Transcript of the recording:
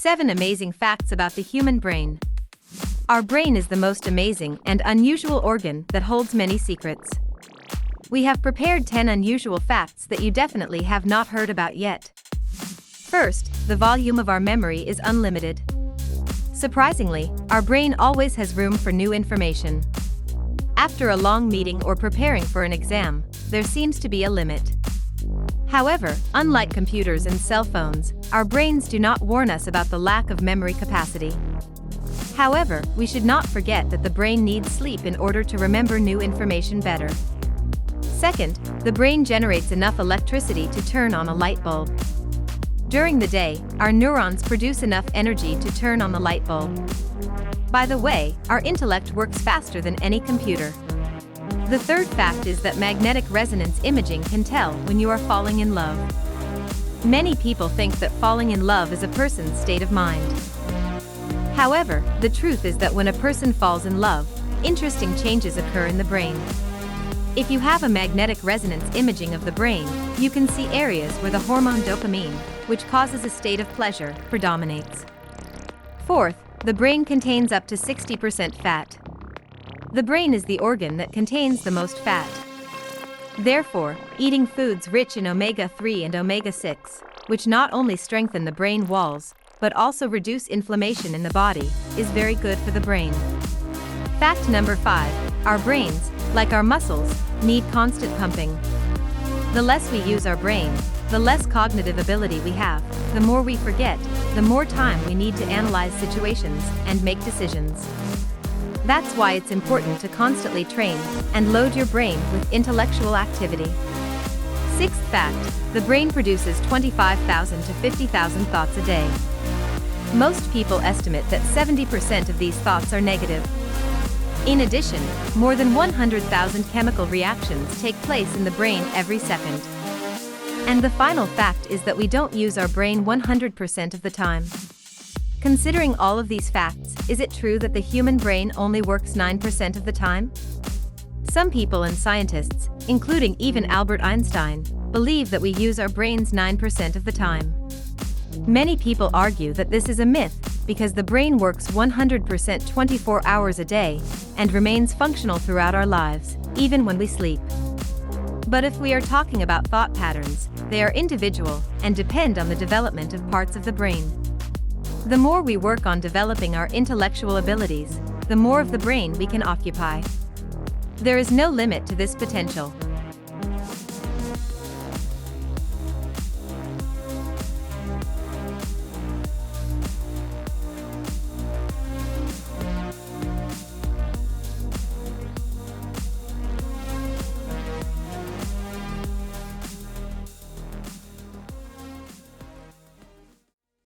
7 Amazing Facts About the Human Brain. Our brain is the most amazing and unusual organ that holds many secrets. We have prepared 10 unusual facts that you definitely have not heard about yet. First, the volume of our memory is unlimited. Surprisingly, our brain always has room for new information. After a long meeting or preparing for an exam, there seems to be a limit. However, unlike computers and cell phones, our brains do not warn us about the lack of memory capacity. However, we should not forget that the brain needs sleep in order to remember new information better. Second, the brain generates enough electricity to turn on a light bulb. During the day, our neurons produce enough energy to turn on the light bulb. By the way, our intellect works faster than any computer. The third fact is that magnetic resonance imaging can tell when you are falling in love. Many people think that falling in love is a person's state of mind. However, the truth is that when a person falls in love, interesting changes occur in the brain. If you have a magnetic resonance imaging of the brain, you can see areas where the hormone dopamine, which causes a state of pleasure, predominates. Fourth, the brain contains up to 60% fat. The brain is the organ that contains the most fat. Therefore, eating foods rich in omega-3 and omega-6, which not only strengthen the brain walls, but also reduce inflammation in the body, is very good for the brain. Fact number 5, our brains, like our muscles, need constant pumping. The less we use our brain, the less cognitive ability we have, the more we forget, the more time we need to analyze situations and make decisions. That's why it's important to constantly train and load your brain with intellectual activity. Sixth fact, the brain produces 25,000 to 50,000 thoughts a day. Most people estimate that 70% of these thoughts are negative. In addition, more than 100,000 chemical reactions take place in the brain every second. And the final fact is that we don't use our brain 100% of the time. Considering all of these facts, is it true that the human brain only works 9% of the time? Some people and scientists, including even Albert Einstein, believe that we use our brains 9% of the time. Many people argue that this is a myth because the brain works 100% 24 hours a day and remains functional throughout our lives, even when we sleep. But if we are talking about thought patterns, they are individual and depend on the development of parts of the brain. The more we work on developing our intellectual abilities, the more of the brain we can occupy. There is no limit to this potential.